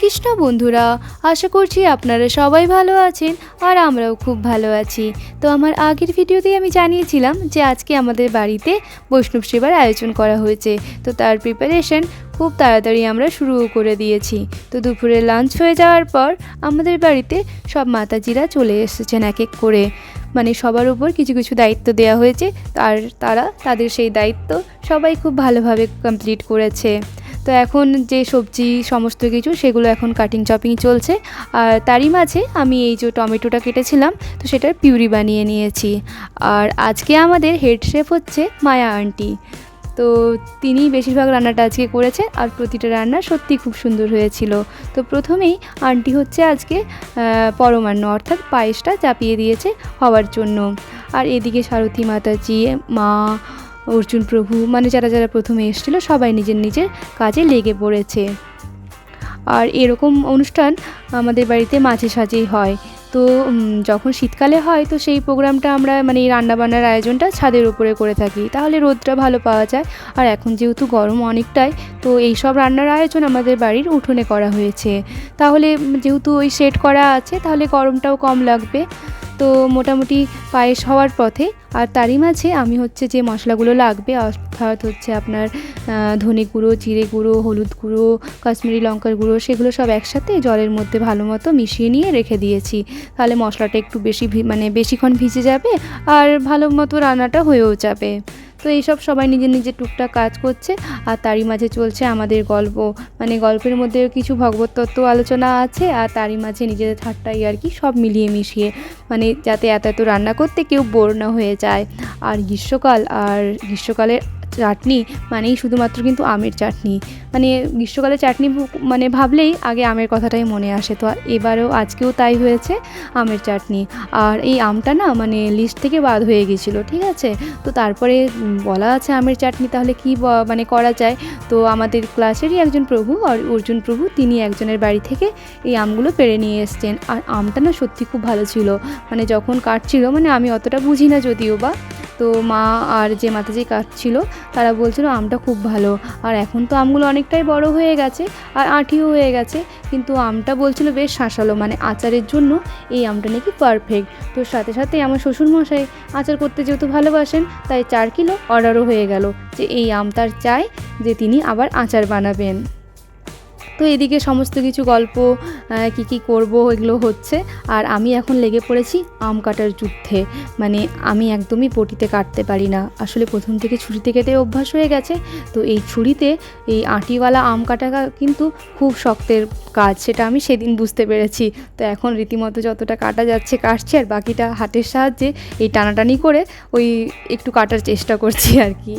কৃষ্ণ বন্ধুরা, আশা করছি আপনারা সবাই ভালো আছেন আর আমরাও খুব ভালো আছি। তো আমার আগের ভিডিওতেই আমি জানিয়েছিলাম যে আজকে আমাদের বাড়িতে বৈষ্ণব সেবার আয়োজন করা হয়েছে। তো তার প্রিপারেশন খুব তাড়াতাড়ি আমরা শুরুও করে দিয়েছি। তো দুপুরে লাঞ্চ হয়ে যাওয়ার পর আমাদের বাড়িতে সব মাতাজিরা চলে এসেছেন এক এক করে, মানে সবার উপর কিছু কিছু দায়িত্ব দেওয়া হয়েছে, আর তারা তাদের সেই দায়িত্ব সবাই খুব ভালোভাবে কমপ্লিট করেছে। তো এখন যে সবজি সমস্ত কিছু সেগুলো এখন কাটিং চপিং চলছে, আর তারই মাঝে আমি এই যে টমেটোটা কেটেছিলাম তো সেটার পিউরি বানিয়ে নিয়েছি। আর আজকে আমাদের হেড শেফ হচ্ছে মায়া আন্টি, তো তিনি বেশিরভাগ রান্নাটা আজকে করেছেন আর প্রতিটা রান্না সত্যি খুব সুন্দর হয়েছিল। তো প্রথমেই আন্টি হচ্ছে আজকে পরমান্ন অর্থাৎ পায়েসটা চাপিয়ে দিয়েছে হওয়ার জন্য। আর এদিকে সারথী মাতাজি, মা, অর্জুন প্রভু, মানে যারা যারা প্রথমে এসেছিলো সবাই নিজের নিজের কাজে লেগে পড়েছে। আর এরকম অনুষ্ঠান আমাদের বাড়িতে মাঝে সাঝেই হয়। তো যখন শীতকালে হয় তো সেই প্রোগ্রামটা আমরা মানে এই রান্নাবান্নার আয়োজনটা ছাদের উপরে করে থাকি, তাহলে রোদটা ভালো পাওয়া যায়। আর এখন যেহেতু গরম অনেকটাই, তো এই সব রান্নার আয়োজন আমাদের বাড়ির উঠোনে করা হয়েছে, তাহলে যেহেতু ওই সেট করা আছে তাহলে গরমটাও কম লাগবে। তো মোটামুটি পায়েস হওয়ার পথে। আর তারই মাঝে আমি হচ্ছে যে মশলাগুলো লাগবে অর্থাৎ হচ্ছে আপনার ধনে গুঁড়ো, জিরে গুঁড়ো, হলুদ গুঁড়ো, কাশ্মীরি লঙ্কার গুঁড়ো, সেগুলো সব একসাথে জলের মধ্যে ভালো মতো মিশিয়ে নিয়ে রেখে দিয়েছি। তাহলে মশলাটা একটু বেশিক্ষণ ভিজে যাবে আর ভালো মতো রান্নাটা হয়েও যাবে। তো এইসব সবাই নিজের নিজের টুকটাক কাজ করছে। আর তারই মাঝে চলছে আমাদের গল্প, মানে গল্পের মধ্যে কিছু ভগবত তত্ত্ব আলোচনা আছে, আর তারই মাঝে নিজেদের ঠাট্টাই আর কি সব মিলিয়ে মিশিয়ে, মানে যাতে এত এত রান্না করতে কেউ বোর না হয়ে যায়। আর গ্রীষ্মকালের চাটনি মানেই শুধুমাত্র কিন্তু আমের চাটনি, মানে গ্রীষ্মকালে চাটনি মানে ভাবলেই আগে আমের কথাটাই মনে আসে। তো এবারেও আজকেও তাই হয়েছে, আমের চাটনি। আর এই আমটা না মানে লিস্ট থেকে বাদ হয়ে গেছিলো, ঠিক আছে। তো তারপরে বলা আছে আমের চাটনি, তাহলে কি মানে করা যায়। তো আমাদের ক্লাসেরই একজন প্রভু, অর্জুন প্রভু, তিনি একজনের বাড়ি থেকে এই আমগুলো পেড়ে নিয়ে এসছেন। আর আমটা না সত্যি খুব ভালো ছিল, মানে যখন কাটছিল, মানে আমি অতটা বুঝি না যদিও বা, তো মা আর যে মাতাজি কাটছিল তারা বলছিল আমটা খুব ভালো। আর এখন তো আমগুলো অনেকটাই বড় হয়ে গেছে আর আঁটিও হয়ে গেছে, কিন্তু আমটা বলছিল বেশ শাঁসালো, মানে আচারের জন্য এই আমটা নাকি পারফেক্ট। তো সাথে সাথে আমার শ্বশুরমশাই আচার করতে যেহেতু ভালোবাসেন, তাই 4 কিলো অর্ডারও হয়ে গেল যে এই আম তার চাই যে তিনি আবার আচার বানাবেন। তো এদিকে সমস্ত কিছু গল্প কি করব এগুলো হচ্ছে, আর আমি এখন লেগে পড়েছি আম কাটার যুদ্ধে। মানে আমি একদমই বটিতে কাটতে পারি না, আসলে প্রথম থেকে ছুরিতে কেটে অভ্যাস হয়ে গেছে। তো এই ছুরিতে এই আঁটিওয়ালা আম কাটা কিন্তু খুব শক্তের কাজ, সেটা আমি সেদিন বুঝতে পেরেছি। তো এখন রীতিমতো যতটা কাটা যাচ্ছে কাটছি, আর বাকিটা হাতের সাহায্যে এই টানাটানি করে ওই একটু কাটার চেষ্টা করছি আর কি।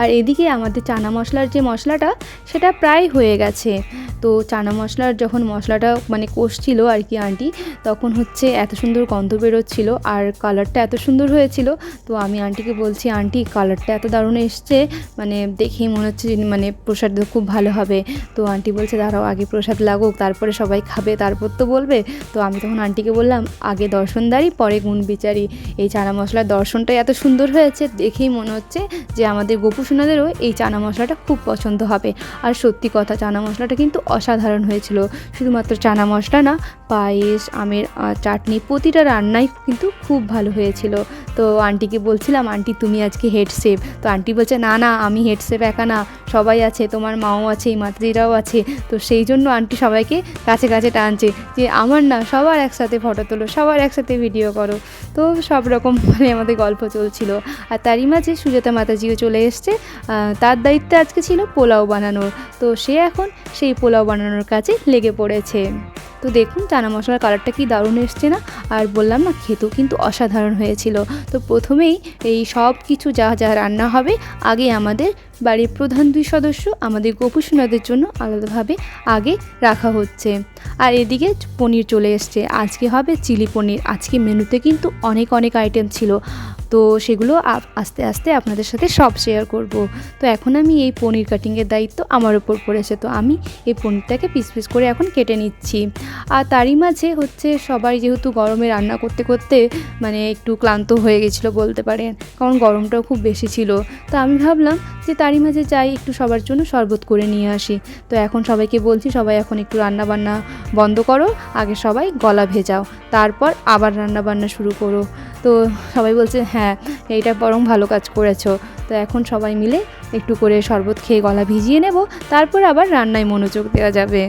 আর এদিকে আমাদের চানা মশলার যে মশলাটা সেটা প্রায় হয়ে গেছে। তো চানা মশলার যখন মশলাটা মানে কষছিল আর কি আন্টি, তখন হচ্ছে এত সুন্দর গন্ধ বেরোচ্ছিল আর কালারটা এত সুন্দর হয়েছিল। তো আমি আন্টিকে বলছি, আন্টি কালারটা এত দারুণ এসছে, মানে দেখেই মনে হচ্ছে মানে প্রসাদ খুব ভালো হবে। তো আন্টি বলছে দাঁড়াও আগে প্রসাদ লাগুক, তারপরে সবাই খাবে, তারপর তো বলবে। তো আমি তখন আন্টিকে বললাম আগে দর্শনদারি পরে গুণ বিচারি, এই চানা মশলার দর্শনটাই এত সুন্দর হয়েছে, দেখেই মনে হচ্ছে যে আমাদের গোপু সোনাদেরও এই চানা মশলাটা খুব পছন্দ হবে। আর সত্যি কথা, চানা মশলাটা কিন্তু অসাধারণ হয়েছিল। শুধুমাত্র চানা মশলা না, পায়েস, আমের চাটনি, প্রতিটা রান্নাই কিন্তু খুব ভালো হয়েছিল। তো আন্টিকে বলছিলাম আন্টি তুমি আজকে হেড শেফ। তো আন্টি বলছে না না আমি হেড শেফ একা না, সবাই আছে, তোমার মাও আছে, এই মাতাজিরাও আছে। তো সেই জন্য আন্টি সবাইকে কাছে কাছে টানছে যে আমার না সবার একসাথে ফটো তোলো, সবার একসাথে ভিডিও করো। তো সব রকম মানে আমাদের গল্প চলছিল। আর তারই মাঝে সুজাতা মাতাজিও চলে এসছে, তার দায়িত্বে আজকে ছিল পোলাও বানানোর। তো সে এখন সেই পোলাও বানানোর কাজে লেগে পড়েছে। তো দেখুন চানা মশলার কালারটা কি দারুণ এসছে না, আর বললাম না খেতেও কিন্তু অসাধারণ হয়েছিল। তো প্রথমেই এই সব কিছু যা যা রান্না হবে আগে আমাদের বাড়ির প্রধান 2 সদস্য আমাদের গোপু সোনাদের জন্য আলাদাভাবে আগে রাখা হচ্ছে। আর এদিকে পনির চলে এসছে, আজকে হবে চিলি পনির। আজকে মেনুতে কিন্তু অনেক অনেক আইটেম ছিল, তো সেগুলো আস্তে আস্তে আপনাদের সাথে সব শেয়ার করব। তো এখন আমি এই পনির কাটিংয়ের দায়িত্ব আমার ওপর পড়েছে, তো আমি এই পনিরটাকে পিস পিস করে এখন কেটে নিচ্ছি। আর তারই মাঝে হচ্ছে সবাই যেহেতু গরমে রান্না করতে করতে মানে একটু ক্লান্ত হয়ে গেছিলো বলতে পারেন, কারণ গরমটাও খুব বেশি ছিল। তো আমি ভাবলাম যে তারই মাঝে যাই একটু সবার জন্য শরবত করে নিয়ে আসি। তো এখন সবাইকে বলছি, সবাই এখন একটু রান্না বান্না বন্ধ করো, আগে সবাই গলা ভেজাও, তারপর আবার রান্না বান্না শুরু করো। তো সবাই বলছে হ্যাঁ এইটা বরং ভালো কাজ করেছো। তো এখন সবাই মিলে একটু করে শরবত খেয়ে গলা ভিজিয়ে নেব, তারপর আবার রান্নায় মনোযোগ দেওয়া যাবে।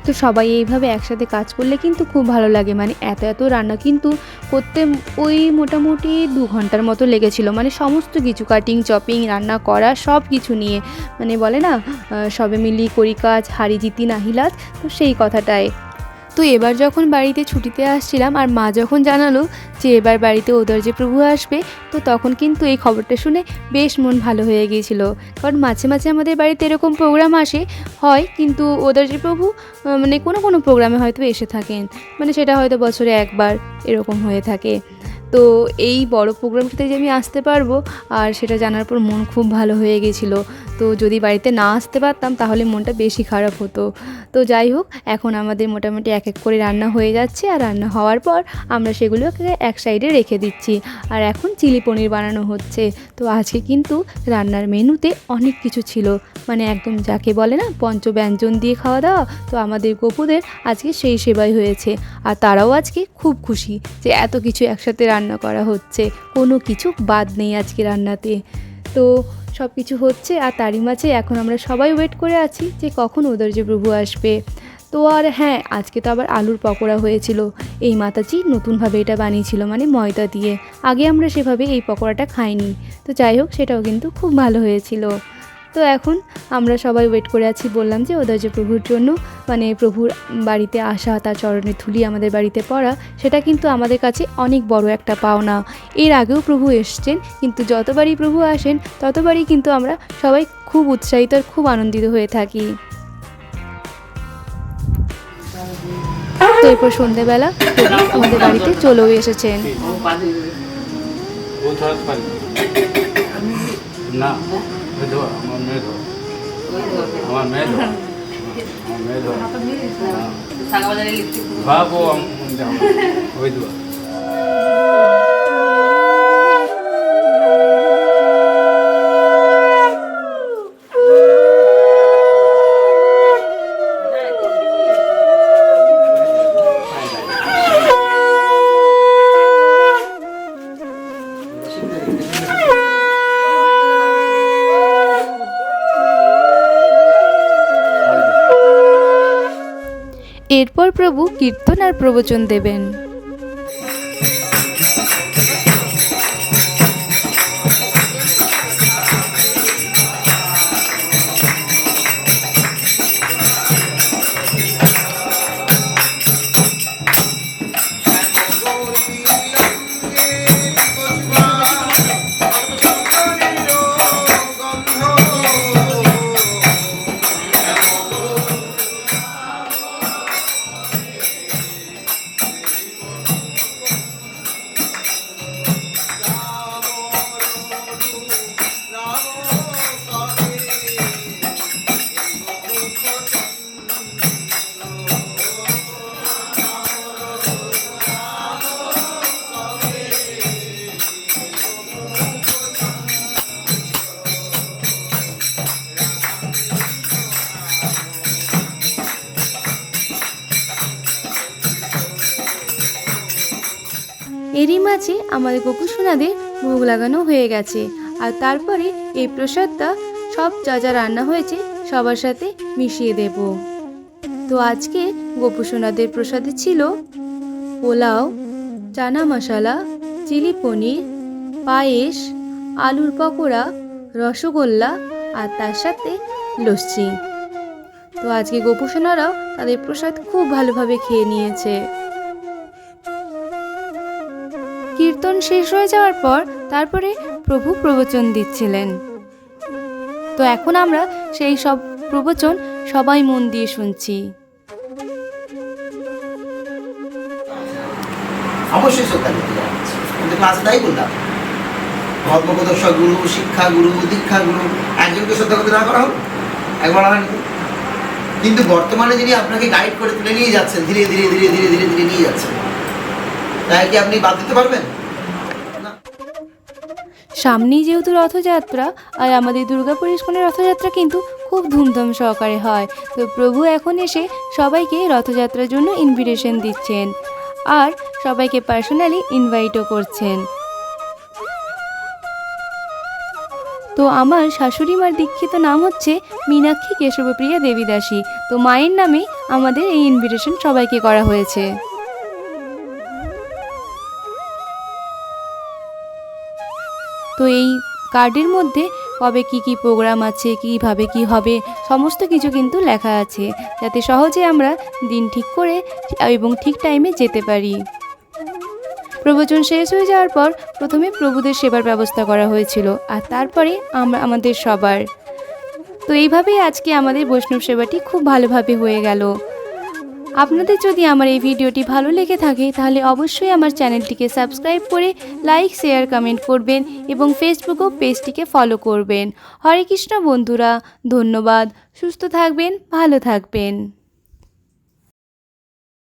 তো সবাই এইভাবে একসাথে কাজ করলে কিন্তু খুব ভালো লাগে। মানে এত রান্না কিন্তু করতে ওই মোটামুটি 2 ঘন্টার মতো লেগেছিল, মানে সমস্ত কিছু কাটিং চপিং রান্না করা সব কিছু নিয়ে, মানে বলে না সবে মিলি করি কাজ হারি জিতি নাহিলাজ, তো সেই কথাটাই। তো এবার যখন বাড়িতে ছুটিতে আসছিলাম আর মা যখন জানালো যে এবার বাড়িতে ওদর্জে প্রভু আসবে, তো তখন কিন্তু এই খবরটা শুনে বেশ মন ভালো হয়ে গিয়েছিল। কারণ মাঝে মাঝে আমাদের বাড়িতে এরকম প্রোগ্রাম হয়, কিন্তু ওদর্জে প্রভু মানে কোনো প্রোগ্রামে হয়তো এসে থাকেন, মানে সেটা হয়তো বছরে একবার এরকম হয়ে থাকে। তো এই বড় প্রোগ্রামটাতে যে আমি আসতে পারবো আর সেটা জানার পর মন খুব ভালো হয়ে গেছিলো। তো যদি বাড়িতে না আসতে পারতাম তাহলে মনটা বেশি খারাপ হতো। তো যাই হোক, এখন আমাদের মোটামুটি এক এক করে রান্না হয়ে যাচ্ছে, আর রান্না হওয়ার পর আমরা সেগুলোকে এক সাইডে রেখে দিচ্ছি। আর এখন চিলি পনির বানানো হচ্ছে। তো আজকে কিন্তু রান্নার মেনুতে অনেক কিছু ছিল, মানে একদম যাকে বলে না পঞ্চব্যঞ্জন দিয়ে খাওয়া দাওয়া। তো আমাদের গপুদের আজকে সেই সেবাই হয়েছে, আর তারাও আজকে খুব খুশি যে এত কিছু একসাথে রান্না করা হচ্ছে, কোনো কিছু বাদ নেই আজকে রান্নাতে। তো সব কিছু হচ্ছে, আর তারই মাঝে এখন আমরা সবাই ওয়েট করে আছি যে কখন ওদর্জে প্রভু আসবে। তো আর হ্যাঁ, আজকে তো আবার আলুর পকোড়া হয়েছিল। এই মাতাজি নতুনভাবে এটা বানিয়েছিল, মানে ময়দা দিয়ে। আগে আমরা সেভাবে এই পকোড়াটা খাইনি। তো যাই হোক, সেটাও কিন্তু খুব ভালো হয়েছিল। তো এখন আমরা সবাই ওয়েট করে আছি, বললাম যে ওদর্জে প্রভুর জন্য, মানে প্রভুর বাড়িতে আসা, তার চরণের ধুলি আমাদের বাড়িতে পড়া, সেটা কিন্তু আমাদের কাছে অনেক বড় একটা পাওনা। এর আগেও প্রভু এসছেন, কিন্তু যতবারই প্রভু আসেন ততবারই কিন্তু আমরা সবাই খুব উৎসাহিত আর খুব আনন্দিত হয়ে থাকি। তো এরপর সন্ধ্যেবেলা প্রভু আমাদের বাড়িতে চলেও এসেছেন। এরপর প্রভু কীর্তন আর প্রবচন দেবেন। এরই মাঝে আমাদের গোপুসোনাদের ভোগ লাগানো হয়ে গেছে, আর তারপরে এই প্রসাদটা সব যা রান্না হয়েছে সবার সাথে মিশিয়ে দেব। তো আজকে গোপুসোনাদের প্রসাদে ছিল পোলাও, চানা মশলা, চিলি পনির, পায়েস, আলুর পকোড়া, রসগোল্লা আর তার সাথে লস্যি। তো আজকে গোপুসোনারাও তাদের প্রসাদ খুব ভালোভাবে খেয়ে নিয়েছে। কীর্তন শেষ হয়ে যাওয়ার পর তারপরে প্রভু প্রবচন দিচ্ছিলেন। তো এখন আমরা সেই সব প্রবচন সবাই মন দিয়ে শুনছি। অবশ্যই শ্রদ্ধা করতে যাচ্ছি, কিন্তু ক্লাসে তাই বললাম, ধর্মপ্রদর্শক গুরু, শিক্ষা গুরু, দীক্ষা গুরু, একজনকে শ্রদ্ধা করতে না করা হলো, একবার হয়নি। কিন্তু বর্তমানে যিনি আপনাকে গাইড করে তুলে নিয়ে যাচ্ছেন, ধীরে ধীরে ধীরে ধীরে ধীরে ধীরে নিয়ে যাচ্ছেন, তাই কি আপনি বাদ দিতে পারবেন? সামনেই যেহেতু রথযাত্রা, আর আমাদের দুর্গাপুর ইস্কনের রথযাত্রা কিন্তু খুব ধুমধাম সহকারে হয়। তো প্রভু এখন এসে সবাইকে রথযাত্রার জন্য ইনভিটেশন দিচ্ছেন আর সবাইকে পার্সোনালি ইনভাইটও করছেন। তো আমার শাশুড়ি মার দীক্ষিত নাম হচ্ছে মীনাক্ষী কেশবপ্রিয়া দেবী দাসী। তো মায়ের নামে আমাদের এই ইনভিটেশন সবাইকে করা হয়েছে। তো এই কার্ডের মধ্যে কবে কি প্রোগ্রাম আছে, কিভাবে কি হবে, সমস্ত কিছু কিন্তু লেখা আছে, যাতে সহজে আমরা দিন ঠিক করে এবং ঠিক টাইমে যেতে পারি। প্রবচন শেষ হয়ে যাওয়ার পর প্রথমে প্রভুদের সেবার ব্যবস্থা করা হয়েছিল, আর তারপরে আমাদের সবার। তো এইভাবেই আজকে আমাদের বৈষ্ণব সেবাটি খুব ভালোভাবে হয়ে গেল। আপনাদের যদি আমার এই ভিডিওটি ভালো লেগে থাকে তাহলে অবশ্যই আমার চ্যানেলটিকে সাবস্ক্রাইব করে লাইক, শেয়ার, কমেন্ট করবেন এবং ফেসবুকও পেজটিকে ফলো করবেন। হরে কৃষ্ণ বন্ধুরা, ধন্যবাদ। সুস্থ থাকবেন, ভালো থাকবেন।